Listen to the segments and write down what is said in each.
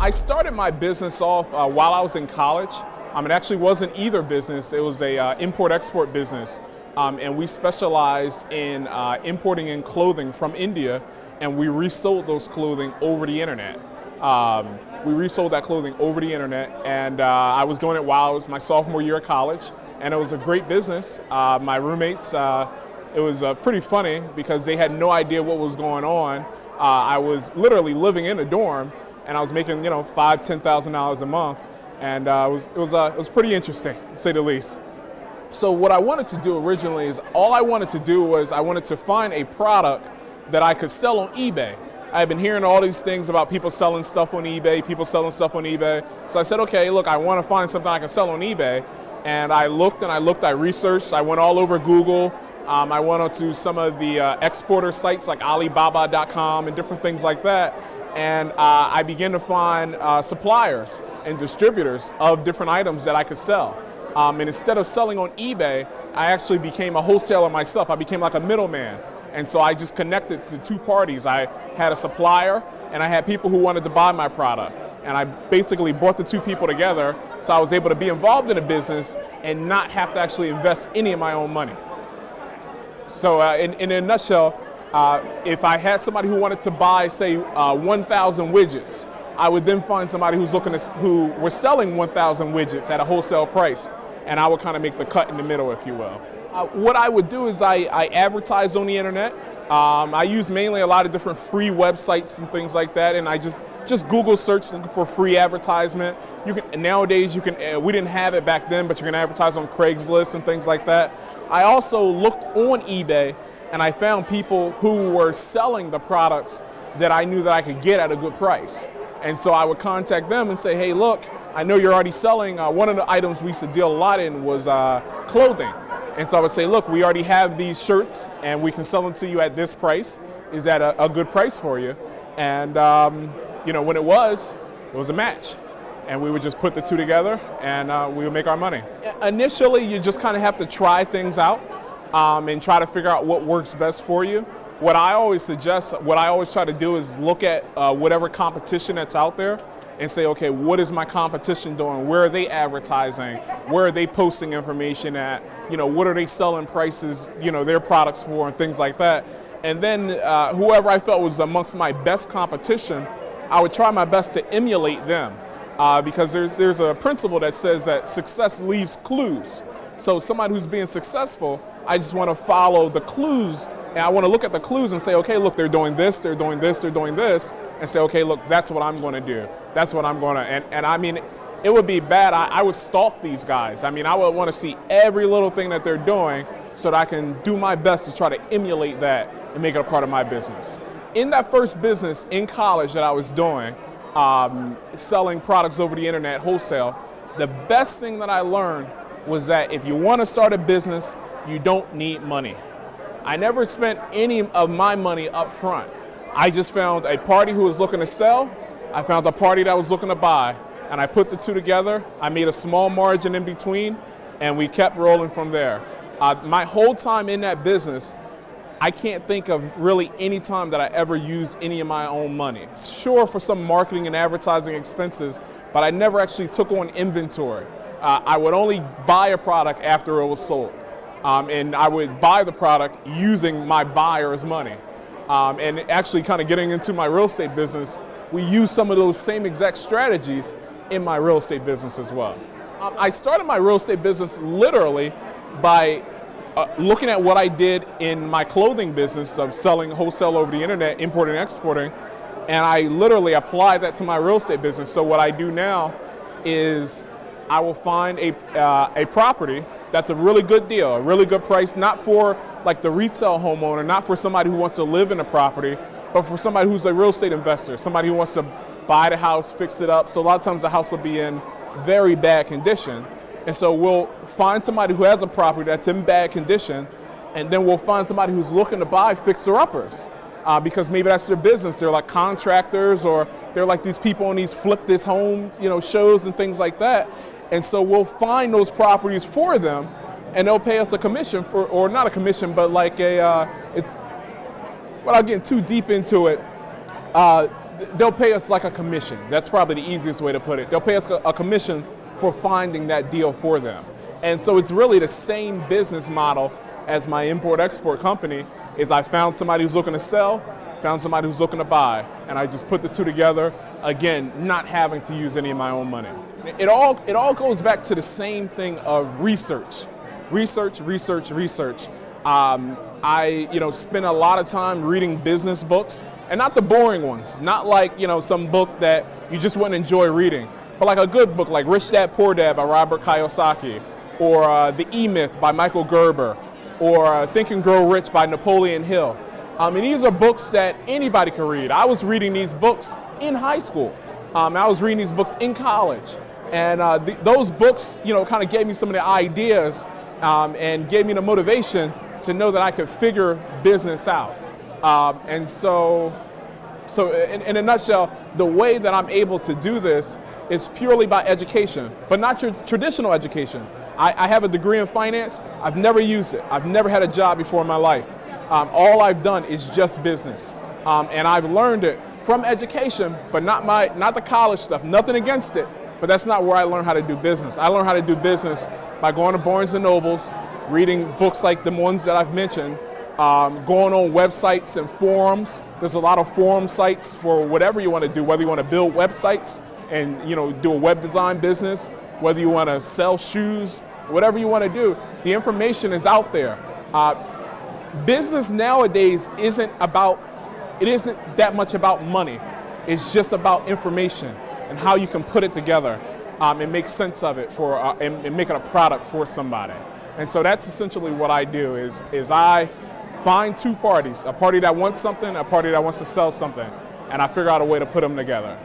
I started my business off while I was in college. It actually wasn't either business, it was a import-export business. And we specialized in importing in clothing from India, and we resold those clothing over the internet. We resold that clothing over the internet, and I was doing it while I was my sophomore year of college, and it was a great business. My roommates, it was pretty funny because they had no idea what was going on. I was literally living in a dorm, and I was making, $5,000, $10,000 a month, and it was pretty interesting, to say the least. So what I wanted to do originally is all I wanted to do was I wanted to find a product that I could sell on eBay. I had been hearing all these things about people selling stuff on eBay, So I said, okay, look, I want to find something I can sell on eBay. And I looked, I researched, I went all over Google. I went onto some of the exporter sites like Alibaba.com and different things like that. And I began to find suppliers and distributors of different items that I could sell. And instead of selling on eBay, I actually became a wholesaler myself. I became like a middleman. And so I just connected to two parties. I had a supplier and I had people who wanted to buy my product. And I basically brought the two people together so I was able to be involved in a business and not have to actually invest any of my own money. So in a nutshell, if I had somebody who wanted to buy, say, 1,000 widgets, I would then find somebody who was selling 1,000 widgets at a wholesale price, and I would kind of make the cut in the middle, if you will. What I would do is I advertise on the internet. I use mainly a lot of different free websites and things like that, and I just Google search looking for free advertisement. Nowadays we didn't have it back then, but you can advertise on Craigslist and things like that. I also looked on eBay, and I found people who were selling the products that I knew that I could get at a good price. And so I would contact them and say, hey, look, I know you're already selling. One of the items we used to deal a lot in was clothing. And so I would say, look, we already have these shirts and we can sell them to you at this price. Is that a good price for you? And when it was a match. And we would just put the two together and we would make our money. Initially, you just kind of have to try things out and try to figure out what works best for you. What I always try to do is look at whatever competition that's out there and say, okay, what is my competition doing? Where are they advertising? Where are they posting information at? What are they selling prices, their products for and things like that. And then whoever I felt was amongst my best competition, I would try my best to emulate them because there's a principle that says that success leaves clues. So somebody who's being successful, I just want to follow the clues, and I want to look at the clues and say, okay, look, they're doing this, they're doing this, they're doing this, and say, okay, look, that's what I'm going to do. That's what I'm going to, and I mean, it would be bad. I would stalk these guys. I mean, I would want to see every little thing that they're doing so that I can do my best to try to emulate that and make it a part of my business. In that first business in college that I was doing, selling products over the internet wholesale, the best thing that I learned was that if you want to start a business, you don't need money. I never spent any of my money up front. I just found a party who was looking to sell, I found a party that was looking to buy, and I put the two together. I made a small margin in between, and we kept rolling from there. My whole time in that business, I can't think of really any time that I ever used any of my own money. Sure, for some marketing and advertising expenses, but I never actually took on inventory. I would only buy a product after it was sold. And I would buy the product using my buyer's money. And actually kind of getting into my real estate business, we use some of those same exact strategies in my real estate business as well. I started my real estate business literally by looking at what I did in my clothing business of selling wholesale over the internet, importing and exporting, and I literally applied that to my real estate business. So what I do now is I will find a property that's a really good deal, a really good price, not for like the retail homeowner, not for somebody who wants to live in a property, but for somebody who's a real estate investor, somebody who wants to buy the house, fix it up. So a lot of times the house will be in very bad condition. And so we'll find somebody who has a property that's in bad condition, and then we'll find somebody who's looking to buy fixer-uppers. Because maybe that's their business. They're like contractors, or they're like these people on these flip this home, shows and things like that. And so we'll find those properties for them, and they'll pay us a commission for, or not a commission, but like it's, without getting too deep into it, they'll pay us like a commission. That's probably the easiest way to put it. They'll pay us a commission for finding that deal for them. And so it's really the same business model as my import-export company. Is I found somebody who's looking to sell, found somebody who's looking to buy, and I just put the two together, again, not having to use any of my own money. It all goes back to the same thing of research. Research. I spend a lot of time reading business books, and not the boring ones, not like some book that you just wouldn't enjoy reading, but like a good book like Rich Dad Poor Dad by Robert Kiyosaki, or The E-Myth by Michael Gerber, or Think and Grow Rich by Napoleon Hill. And these are books that anybody can read. I was reading these books in high school. I was reading these books in college. And those books, kind of gave me some of the ideas and gave me the motivation to know that I could figure business out. And so in a nutshell, the way that I'm able to do this is purely by education, but not your traditional education. I have a degree in finance. I've never used it. I've never had a job before in my life. All I've done is just business. And I've learned it from education, but not the college stuff, nothing against it, but that's not where I learned how to do business. I learned how to do business by going to Barnes & Nobles, reading books like the ones that I've mentioned, going on websites and forums. There's a lot of forum sites for whatever you want to do, whether you want to build websites and do a web design business, whether you want to sell shoes, whatever you want to do, the information is out there. Business nowadays isn't that much about money. It's just about information and how you can put it together and make sense of it and make it a product for somebody. And so that's essentially what I do is I find two parties, a party that wants something, a party that wants to sell something, and I figure out a way to put them together.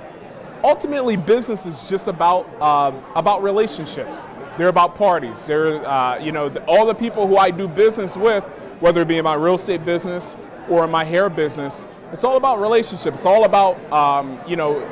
Ultimately, business is just about relationships. They're about parties. They're all the people who I do business with, whether it be in my real estate business or in my hair business, it's all about relationships. It's all about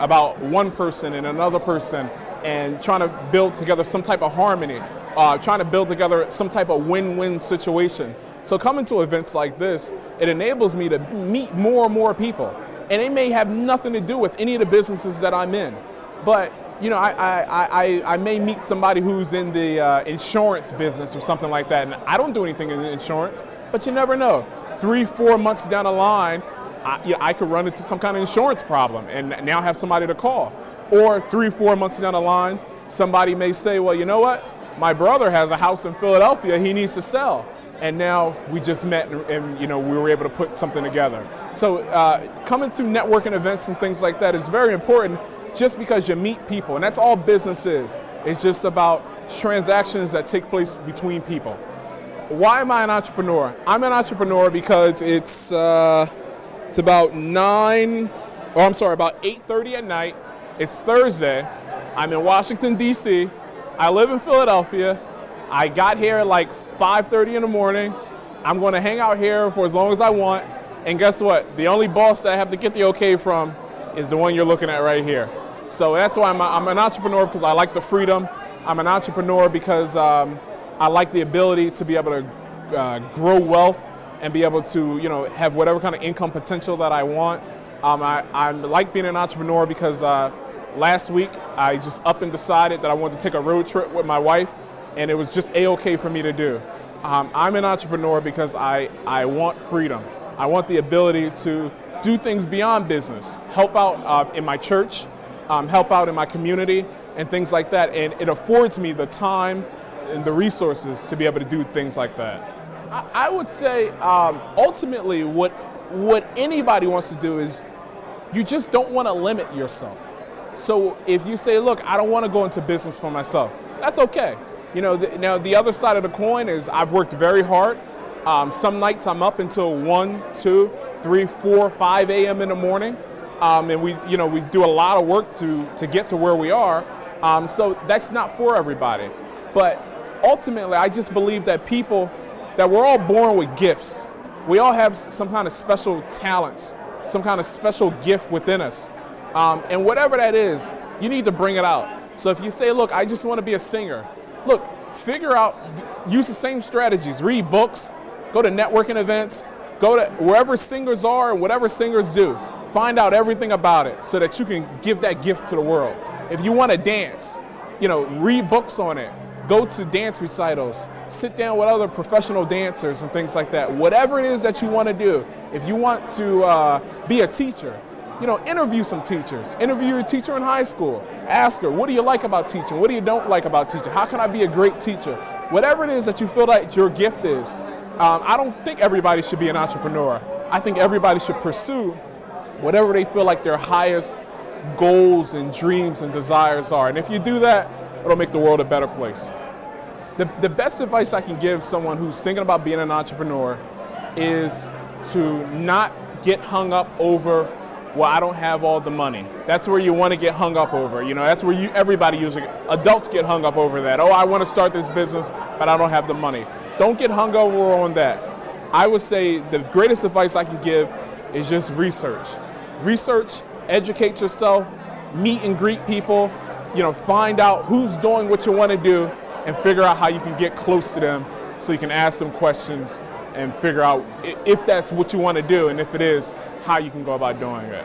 about one person and another person, and trying to build together some type of harmony, trying to build together some type of win-win situation. So coming to events like this, it enables me to meet more and more people. And it may have nothing to do with any of the businesses that I'm in, but I may meet somebody who's in the insurance business or something like that, and I don't do anything in insurance, but you never know. 3-4 months down the line, I could run into some kind of insurance problem and now have somebody to call. Or 3-4 months down the line, somebody may say, well, you know what? My brother has a house in Philadelphia he needs to sell. And now we just met and we were able to put something together. So coming to networking events and things like that is very important, just because you meet people, and that's all business is. It's just about transactions that take place between people. Why am I an entrepreneur? I'm an entrepreneur because it's about 8:30 at night. It's Thursday. I'm in Washington, D.C. I live in Philadelphia. I got here at like 5:30 in the morning. I'm going to hang out here for as long as I want. And guess what? The only boss that I have to get the okay from is the one you're looking at right here. So that's why I'm an entrepreneur, because I like the freedom. I'm an entrepreneur because I like the ability to be able to grow wealth and be able to have whatever kind of income potential that I want. I like being an entrepreneur because last week I just up and decided that I wanted to take a road trip with my wife, and it was just a-okay for me to do. I'm an entrepreneur because I want freedom. I want the ability to do things beyond business, help out in my church, help out in my community, and things like that. And it affords me the time and the resources to be able to do things like that. I would say ultimately what anybody wants to do is you just don't want to limit yourself. So if you say, look, I don't want to go into business for myself, that's okay. Now the other side of the coin is I've worked very hard. Some nights I'm up until 1, 2, 3, 4, 5 a.m. in the morning. And we do a lot of work to get to where we are. So that's not for everybody. But ultimately, I just believe that we're all born with gifts. We all have some kind of special talents, some kind of special gift within us. And whatever that is, you need to bring it out. So if you say, look, I just want to be a singer, look, figure out, use the same strategies, read books, go to networking events, go to wherever singers are and whatever singers do. Find out everything about it so that you can give that gift to the world. If you want to dance, read books on it. Go to dance recitals, sit down with other professional dancers and things like that. Whatever it is that you want to do, if you want to be a teacher, interview some teachers. Interview your teacher in high school. Ask her, what do you like about teaching? What do you don't like about teaching? How can I be a great teacher? Whatever it is that you feel like your gift is. I don't think everybody should be an entrepreneur. I think everybody should pursue whatever they feel like their highest goals and dreams and desires are. And if you do that, it'll make the world a better place. The best advice I can give someone who's thinking about being an entrepreneur is to not get hung up over, well, I don't have all the money. That's where you want to get hung up over. That's where everybody usually, adults get hung up over that. Oh, I want to start this business, but I don't have the money. Don't get hung over on that. I would say the greatest advice I can give is just research. Research, educate yourself, meet and greet people, find out who's doing what you want to do and figure out how you can get close to them so you can ask them questions and figure out if that's what you want to do, and if it is, how you can go about doing it.